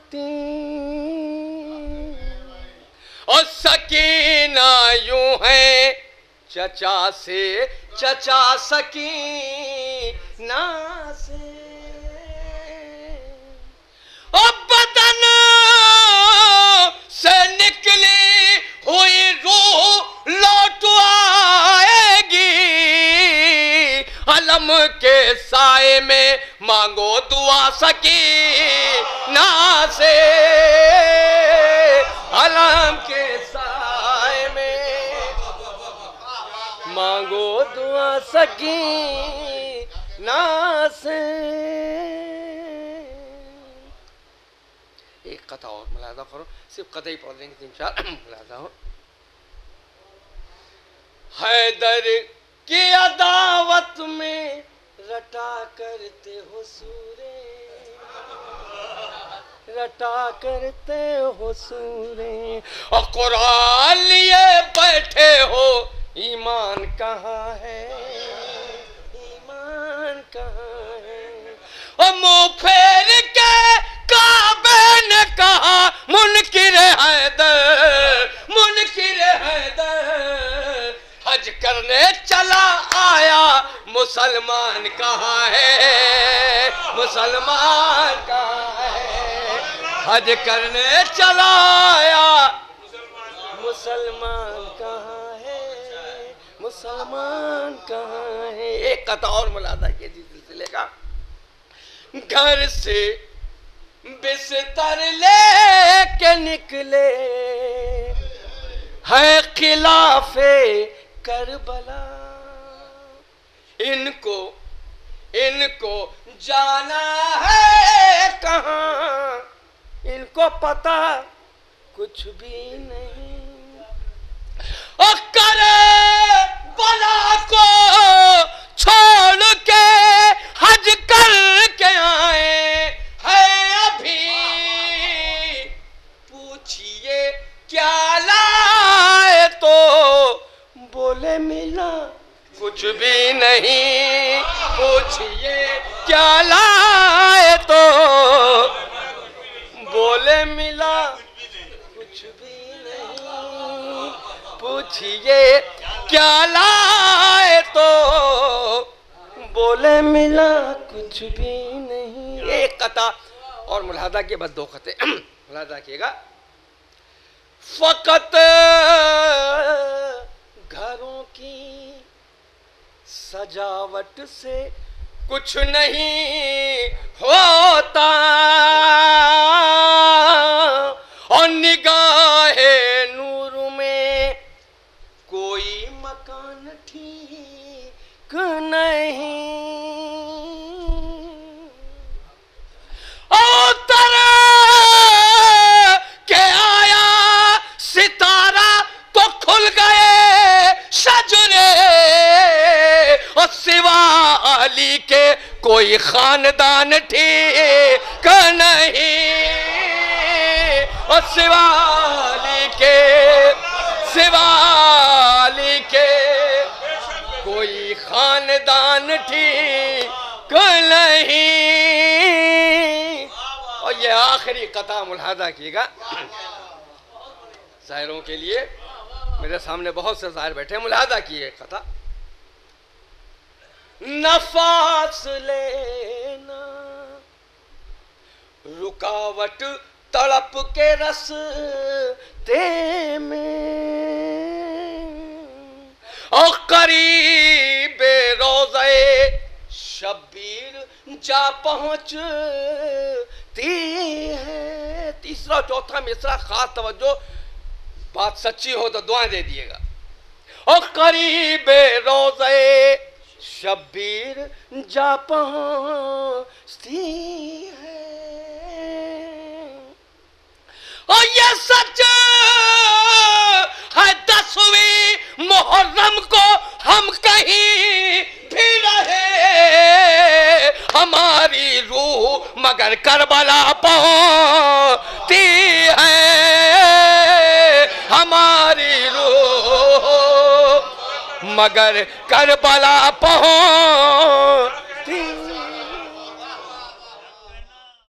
होती और सकीना यूं है चचा से चचा सकीना से। और बदन से निकली हुई रूह लौट आएगी, अलम के साए में मांगो दुआ सकीना से। अलम के साए में मांगो दुआ सकीना से। एक कथा और मुलाजा करो, सिर्फ कथा ही पढ़ देंगे, 3-4 मुलाजा हो। हैदर की अदावत में रटा करते हो सूरे, रटा करते हो सूरे, और कुरान लिए बैठे हो, ईमान कहाँ है, ईमान कहाँ है। और मुँह फेर के काबे ने कहा मुनकिर हैदर, मुनकिर हैदर, हज करने चला आया, मुसलमान कहाँ है, मुसलमान कहाँ है। हज करने चला आया, मुसलमान कहाँ है, मुसलमान कहाँ है। एक कथा और मुलादा के सिलसिले का। घर से बिस्तर ले के निकले है खिलाफे करबला, इनको इनको जाना है कहाँ, इनको पता कुछ भी नहीं। और करे बला को छोड़ के हज करके आए है अभी, पूछिए क्या लाए तो बोले मिला कुछ भी नहीं, पूछिए क्या लाए तो बोले मिला कुछ भी नहीं, पूछिए क्या लाए तो बोले मिला कुछ भी नहीं। एक कथा और मुलादा के बाद 2 कथे मुलादा किएगा। फकत घरों की सजावट से कुछ नहीं होता, और निगाहे नूर में कोई मकान ठीक नहीं। और तरह के आया सितारा तो खुल गए शजरे, और सिवा अली के कोई खानदान ठीक नहीं। और सिवा अली के कोई खानदान ठीक नहीं। और ये आखिरी कथा मुलादा कीजिएगा शायरों के लिए। मेरे सामने बहुत से शायर बैठे, मुलादा किए कथा। नफास लेना रुकावट तड़प के रस्ते में, और करीबे रोज़े शब्बीर जा पहुंचती है। तीसरा चौथा मिसरा खास तवज्जो, बात सच्ची हो तो दुआएं दे दिएगा। और करीबे रोज़े शब्बीर जा पहुंचती है, और ये सच है 10वीं मुहर्रम को हम कहीं भी रहे, हमारी रूह मगर करबला पहुंचती है, हमारी रूह मगर करबला पहुंच